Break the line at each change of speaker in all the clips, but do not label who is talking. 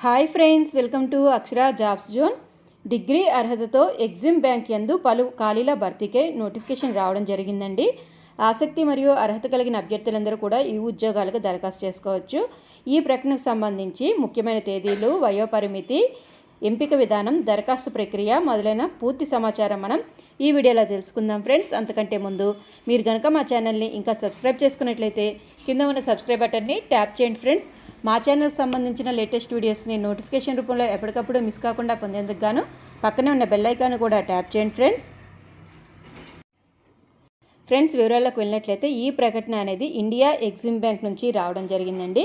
Hi friends, welcome to Akshara jobs zone. Degree అర్హతతో EXIM bank యందు పలు ఖాళీల భర్తీకై నోటిఫికేషన్ రావడం జరిగిందండి. ఆసక్తి మరియు అర్హత కలిగిన అభ్యర్థులందరూ కూడా ఈ ఉద్యోగాలకు దరఖాస్తు చేసుకోవచ్చు. ఈ ప్రకటనకు సంబంధించి ముఖ్యమైన తేదీలు, వయోపరిమితి, ఎంపిక విధానం, దరఖాస్తు ప్రక్రియ మొదలైన పూర్తి సమాచారం మనం ఈ వీడియోలో తెలుసుకుందాం ఫ్రెండ్స్. అంతకంటే ముందు మీరు కనుక మా ఛానల్ని ఇంకా సబ్స్క్రైబ్ చేసుకున్నట్లయితే కింద ఉన్న సబ్స్క్రైబ్ బటన్ని ట్యాప్ చేయండి ఫ్రెండ్స్. మా ఛానల్కి సంబంధించిన లేటెస్ట్ వీడియోస్ని నోటిఫికేషన్ రూపంలో ఎప్పటికప్పుడు మిస్ కాకుండా పొందేందుకు గాను పక్కనే ఉన్న బెల్ ఐకాన్ కూడా ట్యాప్ చేయండి ఫ్రెండ్స్. వివరాలకు వెళ్ళినట్లయితే ఈ ప్రకటన అనేది ఇండియా ఎగ్జిమ్ బ్యాంక్ నుంచి రావడం జరిగిందండి.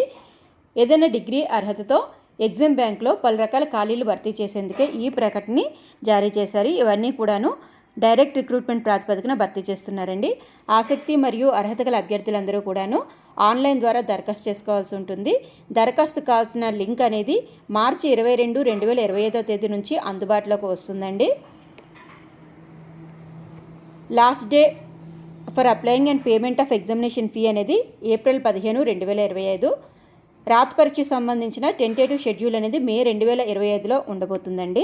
ఏదైనా డిగ్రీ అర్హతతో ఎగ్జిమ్ బ్యాంక్లో పలు రకాల ఖాళీలు భర్తీ చేసేందుకే ఈ ప్రకటనని జారీ చేశారు. ఇవన్నీ కూడాను డైరెక్ట్ రిక్రూట్మెంట్ ప్రాతిపదికన భర్తీ చేస్తున్నారండి. ఆసక్తి మరియు అర్హత గల అభ్యర్థులందరూ కూడాను ఆన్లైన్ ద్వారా దరఖాస్తు చేసుకోవాల్సి ఉంటుంది. దరఖాస్తు కావాల్సిన లింక్ అనేది మార్చి 22, 2025 తేదీ నుంచి అందుబాటులోకి వస్తుందండి. Last day for applying and payment of examination fee అనేది ఏప్రిల్ 15, 2025. రాత పరీక్షకు సంబంధించిన టెంటేటివ్ షెడ్యూల్ అనేది మే 2025లో ఉండబోతుందండి.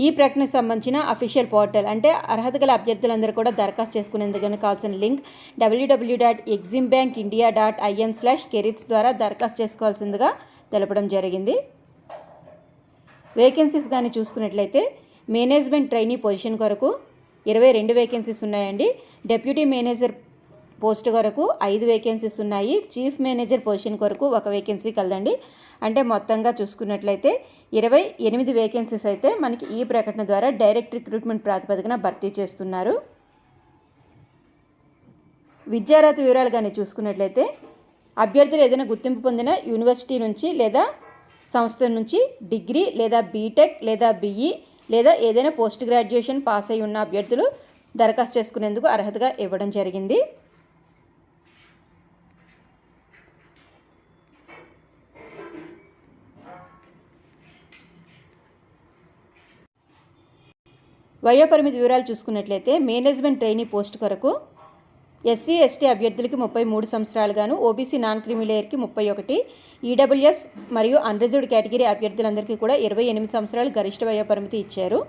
ఈ ప్రకటనకు సంబంధించిన అఫీషియల్ పోర్టల్ అంటే అర్హత గల అభ్యర్థులందరూ కూడా దరఖాస్తు చేసుకునేందుకు కావాల్సిన లింక్ www.eximbankindia.in/careers ద్వారా దరఖాస్తు చేసుకోవాల్సిందిగా తెలపడం జరిగింది. వేకెన్సీస్ కానీ చూసుకున్నట్లయితే మేనేజ్మెంట్ ట్రైనీ పొజిషన్ కొరకు 22 వేకెన్సీస్ ఉన్నాయండి. డెప్యూటీ మేనేజర్ పోస్ట్ కొరకు 5 వేకెన్సీస్ ఉన్నాయి. చీఫ్ మేనేజర్ పొజిషన్ కొరకు 1 వేకెన్సీ కలదండి. అంటే మొత్తంగా చూసుకున్నట్లయితే 28 వేకెన్సీస్ అయితే మనకి ఈ ప్రకటన ద్వారా డైరెక్ట్ రిక్రూట్మెంట్ ప్రాతిపదికన భర్తీ చేస్తున్నారు. విద్యార్హత వివరాలు కానీ చూసుకున్నట్లయితే అభ్యర్థులు ఏదైనా గుర్తింపు పొందిన యూనివర్సిటీ నుంచి లేదా సంస్థ నుంచి డిగ్రీ లేదా బీటెక్ లేదా బీఈ లేదా ఏదైనా పోస్ట్ గ్రాడ్యుయేషన్ పాస్ అయి ఉన్న అభ్యర్థులు దరఖాస్తు చేసుకునేందుకు అర్హతగా ఇవ్వడం జరిగింది. వయోపరిమితి వివరాలు చూసుకున్నట్లయితే మేనేజ్మెంట్ ట్రైనీ పోస్ట్ కొరకు ఎస్సీ ఎస్టీ అభ్యర్థులకి 33 సంవత్సరాలు గాను, ఓబీసీ నాన్ క్రిమిలేయర్కి 31, ఈడబ్ల్యూఎస్ మరియు అన్రిజర్వ్డ్ కేటగిరీ అభ్యర్థులందరికీ కూడా 28 సంవత్సరాలు గరిష్ట వయోపరిమితి ఇచ్చారు.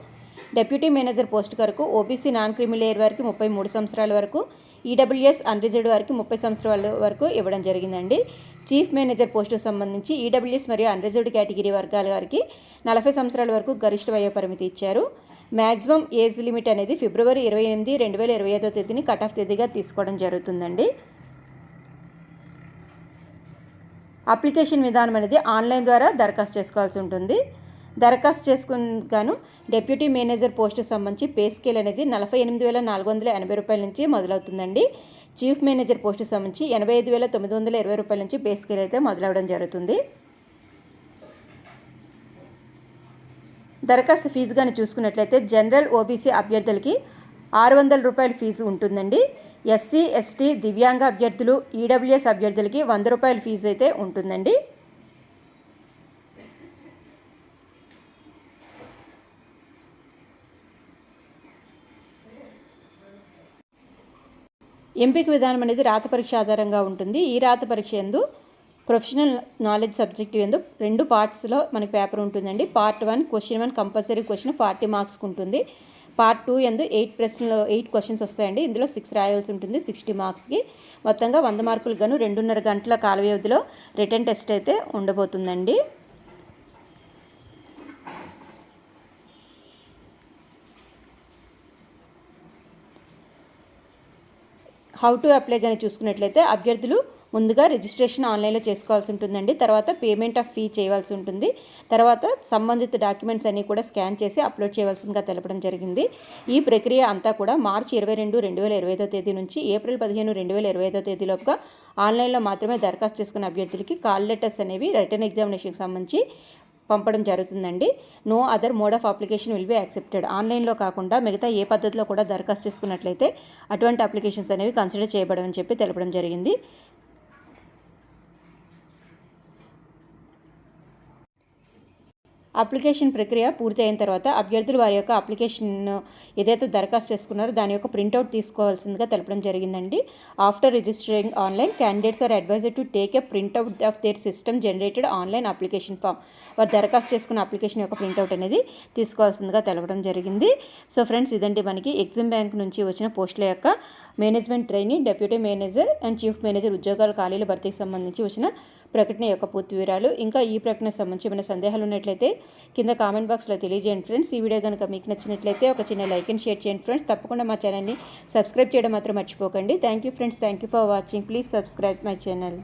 డెప్యూటీ మేనేజర్ పోస్ట్ కొరకు ఓబీసీ నాన్ క్రిమిలేయర్ వారికి 33 సంవత్సరాల వరకు, ఈడబ్ల్యూఎస్ అన్రిజర్వ్డ్ వారికి 30 సంవత్సరాల వరకు ఇవ్వడం జరిగిందండి. చీఫ్ మేనేజర్ పోస్టుకు సంబంధించి ఈడబ్ల్యూఎస్ మరియు అన్రిజర్వ్డ్ కేటగిరీ వర్గాల వారికి 40 సంవత్సరాల వరకు గరిష్ట వయోపరిమితి ఇచ్చారు. మ్యాక్సిమం ఏజ్ లిమిట్ అనేది ఫిబ్రవరి 28, 2025 తేదీని కట్ ఆఫ్ తేదీగా తీసుకోవడం జరుగుతుందండి. అప్లికేషన్ విధానం అనేది ఆన్లైన్ ద్వారా దరఖాస్తు చేసుకోవాల్సి ఉంటుంది. దరఖాస్తు చేసుకున్నాను డెప్యూటీ మేనేజర్ పోస్టుకు సంబంధించి పే స్కేల్ అనేది 48,480 రూపాయల నుంచి మొదలవుతుందండి. చీఫ్ మేనేజర్ పోస్టుకు సంబంధించి 85,920 రూపాయల నుంచి పే స్కేల్ అయితే మొదలవడం జరుగుతుంది. దరఖాస్తు ఫీజు కానీ చూసుకున్నట్లయితే జనరల్ ఓబీసీ అభ్యర్థులకి 600 రూపాయల ఫీజు ఉంటుందండి. ఎస్సీ ఎస్టీ దివ్యాంగ అభ్యర్థులు, ఈడబ్ల్యూఎస్ అభ్యర్థులకి 100 రూపాయల ఫీజు అయితే ఉంటుందండి. ఎంపిక విధానం అనేది రాత పరీక్ష ఆధారంగా ఉంటుంది. ఈ రాత పరీక్ష యందు ప్రొఫెషనల్ నాలెడ్జ్ సబ్జెక్ట్ యందు 2 పార్ట్స్లో మనకి పేపర్ ఉంటుందండి. పార్ట్ 1 క్వశ్చన్ 1 కంపల్సరీ క్వశ్చన్ 40 మార్క్స్కి ఉంటుంది. పార్ట్ 2 యందు 8 క్వశ్చన్స్ వస్తాయండి. ఇందులో 6 రాయాల్సి ఉంటుంది 60 మార్క్స్కి. మొత్తంగా 100 మార్కులు గాను 2.5 గంటల కాల వ్యవధిలో రిటర్న్ టెస్ట్ అయితే ఉండబోతుందండి. హౌ టు అప్లై కానీ చూసుకున్నట్లయితే అభ్యర్థులు ముందుగా రిజిస్ట్రేషన్ ఆన్లైన్లో చేసుకోవాల్సి ఉంటుందండి. తర్వాత పేమెంట్ ఆఫ్ ఫీ చేయవలసి ఉంటుంది. తర్వాత సంబంధిత డాక్యుమెంట్స్ అన్నీ కూడా స్కాన్ చేసి అప్లోడ్ చేయవలసిందిగా తెలపడం జరిగింది. ఈ ప్రక్రియ అంతా కూడా మార్చి 22, 2025 తేదీ నుంచి ఏప్రిల్ 15, 2025 తేదీలోపుగా ఆన్లైన్లో మాత్రమే దరఖాస్తు చేసుకున్న అభ్యర్థులకి కాల్ లెటర్స్ అనేవి రిటర్న్ ఎగ్జామినేషన్కి సంబంధించి పంపడం జరుగుతుందండి. No other mode of application will be accepted. ఆన్లైన్లో కాకుండా మిగతా ఏ పద్ధతిలో కూడా దరఖాస్తు చేసుకున్నట్లయితే అటువంటి అప్లికేషన్స్ అనేవి కన్సిడర్ చేయబడమని చెప్పి తెలపడం జరిగింది. అప్లికేషన్ ప్రక్రియ పూర్తయిన తర్వాత అభ్యర్థులు వారి యొక్క అప్లికేషన్ ఏదైతే దరఖాస్తు చేసుకున్నారో దాని యొక్క ప్రింట్అవుట్ తీసుకోవాల్సిందిగా తెలపడం జరిగిందండి. After registering online candidates are advised to take a printout of their system generated online application form. వారు దరఖాస్తు చేసుకున్న అప్లికేషన్ యొక్క ప్రింట్అవుట్ అనేది తీసుకోవాల్సిందిగా తెలపడం జరిగింది. సో ఫ్రెండ్స్, ఇదండి మనకి ఎగ్జిమ్ బ్యాంక్ నుంచి వచ్చిన పోస్టుల యొక్క management trainee, deputy manager and chief manager ఉద్యోగాల ఖాళీల భర్తీకి సంబంధించి వచ్చిన ప్రకటన యొక్క పూర్తి వివరాలు. ఇంకా ఈ ప్రకటనకు సంబంధించి ఏమైనా సందేహాలు ఉన్నట్లయితే కింద కామెంట్ బాక్స్లో తెలియజేయండి ఫ్రెండ్స్. ఈ వీడియో కనుక మీకు నచ్చినట్లయితే ఒక చిన్న లైక్ అండ్ షేర్ చేయండి ఫ్రెండ్స్. తప్పకుండా మా ఛానల్ని సబ్స్క్రైబ్ చేయడం మాత్రం మర్చిపోకండి. Thank you friends. Thank you for watching. Please subscribe my channel.